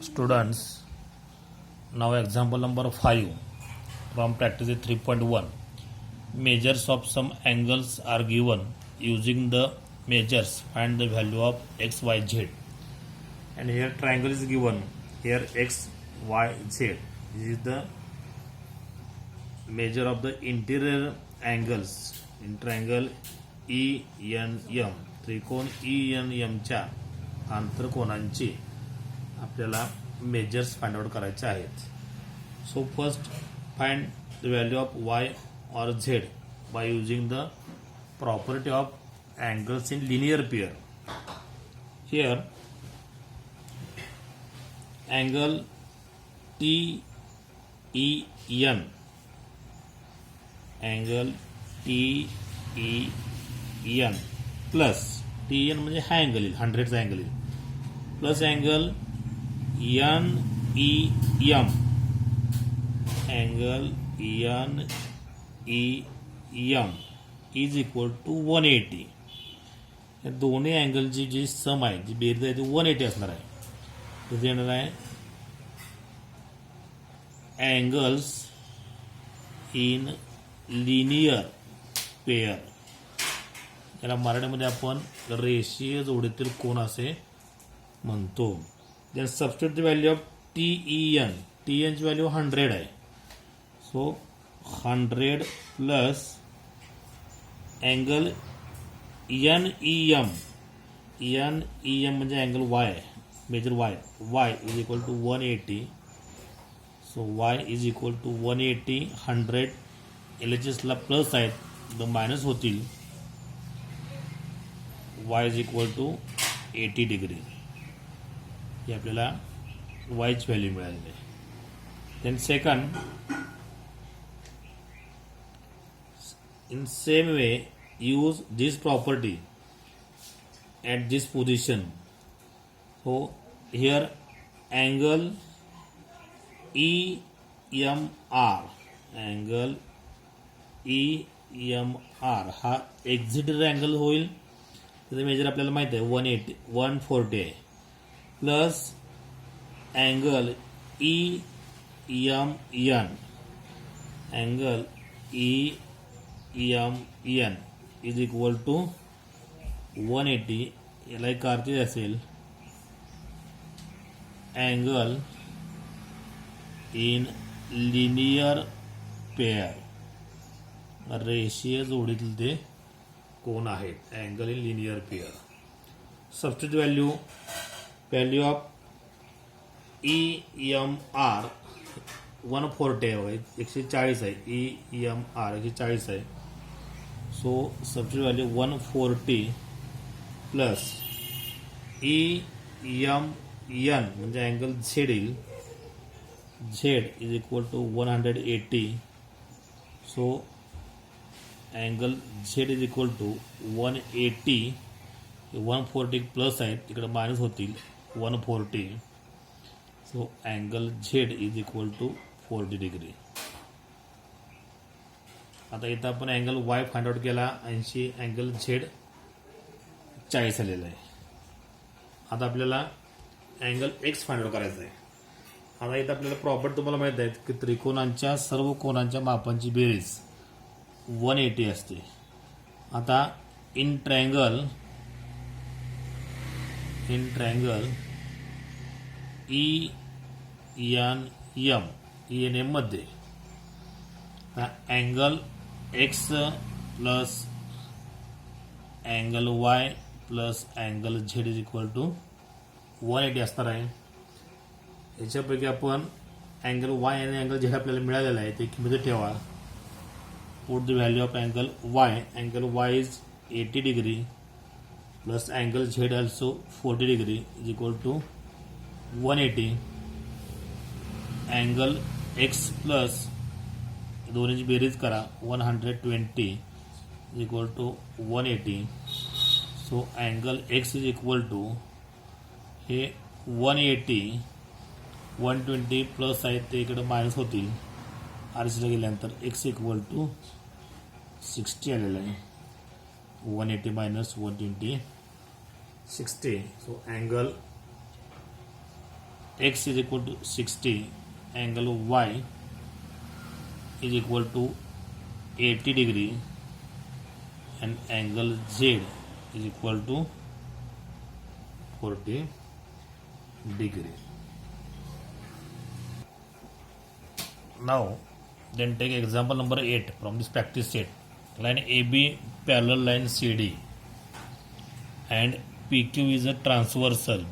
Students, now example number 5 from practice 3.1. Measures of some angles are given. Using the measures, find the value of x, y, z. And here triangle is given. Here x, y, z. This is the measure of the interior angles in triangle ENM. त्रिकोण ENM च्या आंतरकोनांची आपल्याला measures find out करायचे आहेत. So first find the value of y or z by using the property of angles in linear pair. Here angle TEN, angle TEN plus TN म्हणजे हा angle येईल, 100चा angle येईल, plus angle NEM, angle NEM is equal to 180. या दोन्ही अँगलची जी सम आहे, जी बेरीज आहे ती 180 असणार आहे. तर येणार आहे अँगल्स इन लिनियर पेयर. याला मराठीमध्ये आपण रेषीय जोडीतील कोन असे म्हणतो. Then substitute the value of TEN. TN ची व्हॅल्यू 100 आहे. So 100 plus angle NEM. NEM म्हणजे angle y, measure y is equal to 180. So y is equal to 180. 100 LHSला प्लस आहेत, तर मायनस होतील. y is equal to 80 degree. ही आपल्याला yची व्हॅल्यू मिळालेली आहे. Then second, in same way use this property at this position. So here angle EMR, angle EMR हा एक्झिटर अँगल होईल. त्याचं मेजर आपल्याला माहिती आहे 140 आहे, plus angle EMN, angle EMN is equal to 180. याला एक अर्थ असेल अँगल इन लिनियर पेयर, रेषीय जोडीतील ते कोण आहेत, angle in linear pair. Substitute value of EMR 140 आहे, 140 आहे. EMR 140 आहे. So substitute value 140 plus EMN म्हणजे अँगल Z येईल. Z is equal to 180. So angle Z is equal to 180. 140 plus आहेत, तिकडे मायनस होतील 140. So angle Z is equal to 40 degree. आता इथं आपण अँगल Y फाइंड आउट केला 80, अँगल Z 40 आलेला आहे. आता आपल्याला अँगल X फाइंड आउट करायचा आहे. आता इथं आपल्याला प्रॉपर्टी तुम्हाला माहित आहे की त्रिकोणांच्या सर्व कोनांच्या मापांची बेरीज 180 असते. आता इन ट्रायंगल ENM मध्ये angle X plus angle Y plus angle Z is equal to 180 असणार आहे. याच्यापैकी आपण अँगल Y आणि अँगल Z आपल्याला मिळालेला आहे ते किंमत ठेवा. Put the value of angle Y. Angle Y is 80 degree plus angle Z also 40 degree is equal to 180. Angle X plus दोन्हीची बेरीज करा 120 is equal to 180. So angle X is equal to हे 180, 120 प्लस आहेत ते इकडे minus होतील. RCला गेल्यानंतर X equal to 60 आलेलं आहे. 180 minus 120 60. So angle x is equal to 60, angle y is equal to 80 degree, and angle z is equal to 40 degree. Now then take example number 8 from this practice set. Line AB parallel line CD and PQ is a transversal.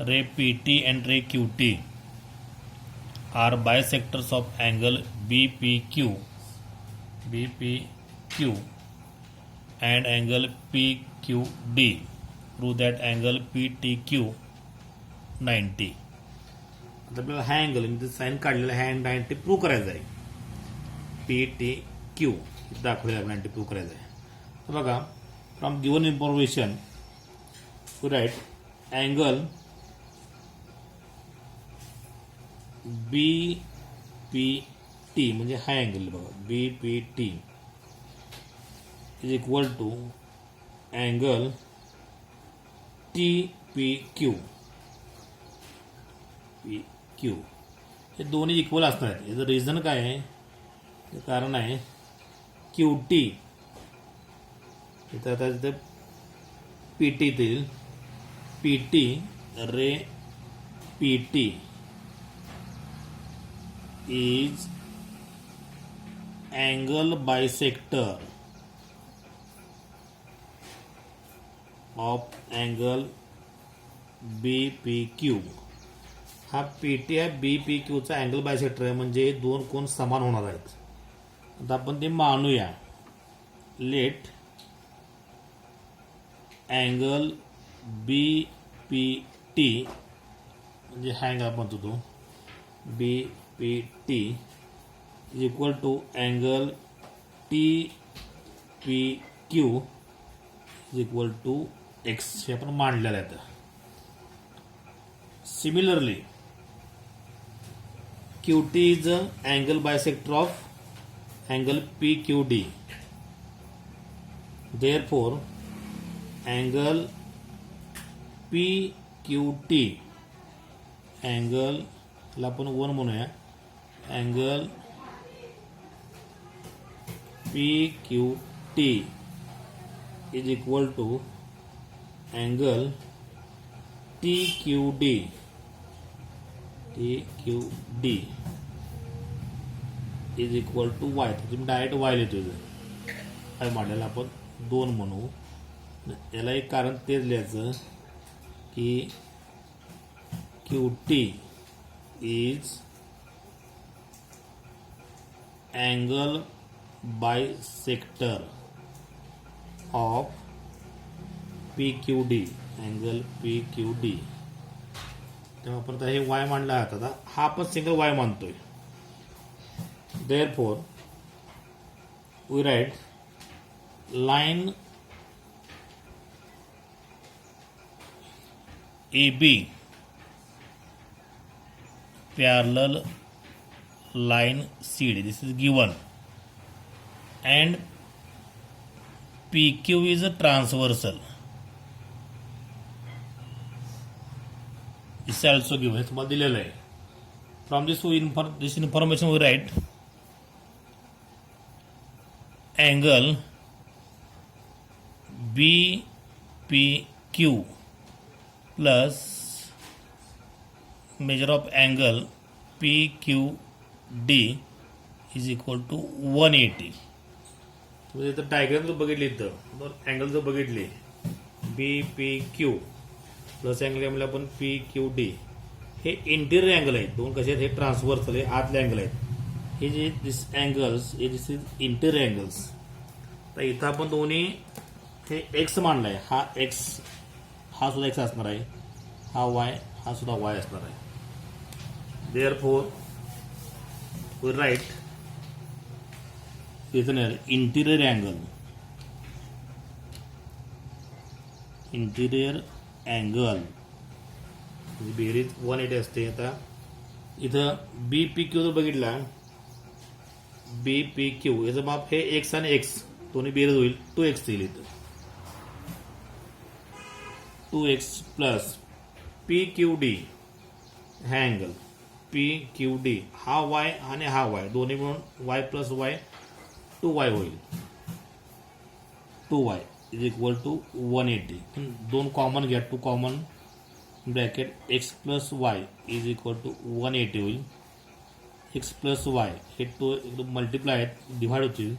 Ray PT and ray QT are bisectors of angle BPQ and angle PQD. Prove that angle PTQ 90. आता आपल्याला हा angle म्हणजे sine काढलेला हा 90 prove करायचा आहे. PTQ दाखवलेला 90 prove करायचा आहे. तर बघा, from given information we write angle BPT म्हणजे हा अँगल बघा BPT is equal to angle TPQ. हे दोन्ही इक्वल असणार आहेत. याचं रिझन काय आहे? कारण आहे QT इथं आता तिथे PT येतील. PT ray PT is angle bisector of angle BPQ. हा PT आहे BPQ चा अँगल बायसेक्टर आहे, म्हणजे दोन कोण समान होणार आहेत. आता आपण ते मानूया. लेट अँगल BPT म्हणजे हा अँगल आपण म्हणतो तो BPT is equal to angle TPQ is equal to x हे आपण मांडलेलं आहे. Similarly QT is the angle bisector of angle PQD. Therefore, angle PQT angle ला आपण 1 म्हणूया. Angle PQT is equal to angle TQD is equal to y. तुम्ही direct y लिहितो. काय मांडलेलं आपण 2 म्हणू. याला एक कारण तेच लिहायचं की QT is angle bisector of PQD. angle PQD. तेव्हा आपण हे y मांडला आहे. आता हा आपण single y मानतोय. Therefore, we write line AB parallel line CD. This is given, and PQ is a transversal. This is also given. तुम्हाला दिलेलं आहे. From this information we write angle BPQ plus measure of angle PQD is equal to 180. म्हणजे इथं diagram जर बघितली तर angle जर बघितली BPQ प्लस अँगल म्हणजे आपण PQD हे इंटिरियर अँगल आहेत. दोन कसे आहेत? हे ट्रान्सव्हर्सल आहे, आतले अँगल आहेत. हे जे दिस अँगल्स हे दिस इज इंटिरियर अँगल्स. तर इथं आपण दोन्ही हे एक्स मानलाय. हा एक्स हा सुद्धा एक्स असणार आहे. हा वाय हा सुद्धा वाय असणार आहे. Therefore, we write interior angle. Interior angle बेरीज 180 असते. आता इथं BPQ जर बघितला BPQ याचं माप हे एक्स आणि एक्स दोन्ही बेरीज होईल 2x येईल. इथं 2x प्लस PQD हा अँगल पी क्यू डी हा वाय आणि हा वाय दोन्ही मिळून वाय प्लस वाय 2y होईल. 2y is equal to 180. दोन कॉमन घ्या, 2 common bracket x plus y is equal to 180 होईल. एक्स प्लस वाय हे 2 एकदम मल्टिप्लाय आहेत, डिव्हाइड होतील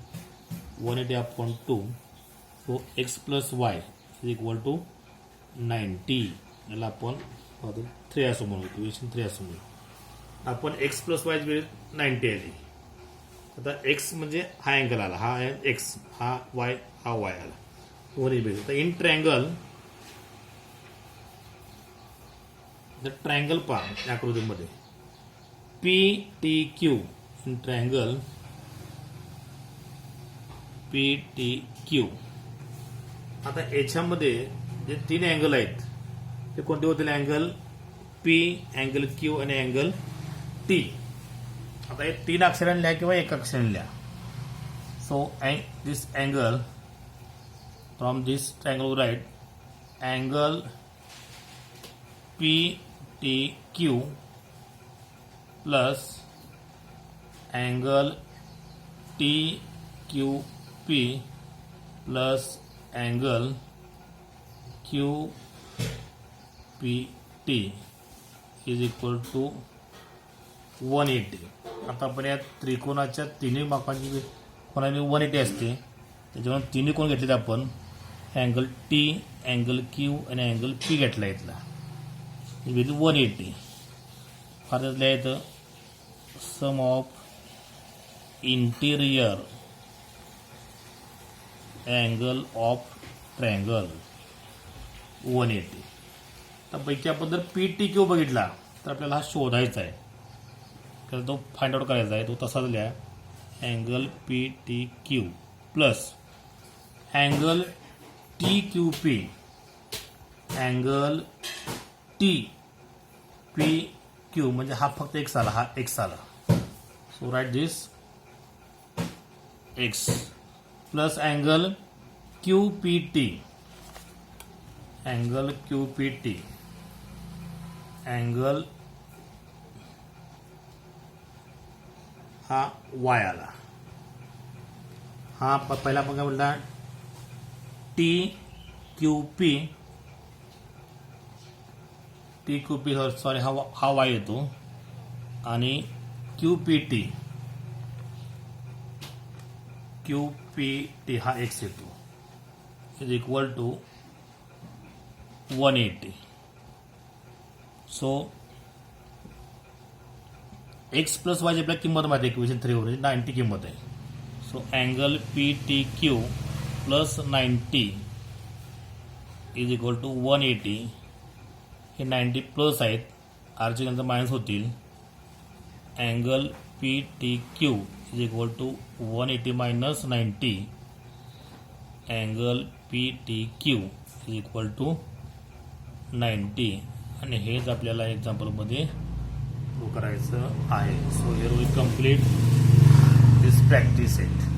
180 upon 2. So x plus y is equal to 90. याला आपण 3 असं म्हणू, इक्वेशन 3 असं म्हणू. आपण एक्स प्लस वाय वेळी 90 आली. आता एक्स म्हणजे हा अँगल आला, हा आहे एक्स, हा वाय आला दोन्ही बेस. आता इन ट्रायंगल ट्रायंगल पहा आकृतीमध्ये P T Q. In triangle P T Q. आता याच्यामध्ये जे 3 अँगल आहेत ते कोणते होतील? अँगल पी, अँगल क्यू आणि अँगल टी. आता हे 3 अक्षरांनी लिहा किंवा 1 अक्षरांनी लिहा. So this angle from this triangle right angle P T Q plus angle T Q P plus angle Q P T is equal to 180. आता आपण या त्रिकोणाच्या तिन्ही बाकांची कोणाने 180 असते, त्याच्यामुळे तिन्ही कोण घेतलेले आपण अँगल टी, अँगल क्यू आणि अँगल पी घेतला इथला विथ 180. फार त्यातल्या येतं sum of interior angle of triangle 180. तर पैकी आपण जर पी टी क्यू बघितला तर आपल्याला हा शोधायचा आहे, तर तो फाइंड आउट करायचा आहे. तो तसाच लिहा angle P T Q plus angle T Q P angle T P Q म्हणजे हा फक्त एक्स आला, हा एक्स आला. So right this X plus angle Q P T angle Q P T angle हा वाय आला. हा पहिला आपण काय म्हणला टी क्यू पी सॉरी हा वाय येतो आणि क्यू पी टी हा एक्स येतो is equal to 180. So x plus वायची आपल्याला किंमत माहिती आहे, इक्वेशन 3 वरून 90 किंमत आहे. So angle P T Q plus 90 is equal to 180. हे 90 प्लस आहेत, आरची नंतर मायनस होतील. Angle P T Q is equal to 180 minus 90 angle P T Q is equal to 90. आणि हेच आपल्याला एक्झाम्पलमध्ये करायचं आहे. So here we complete this practice set.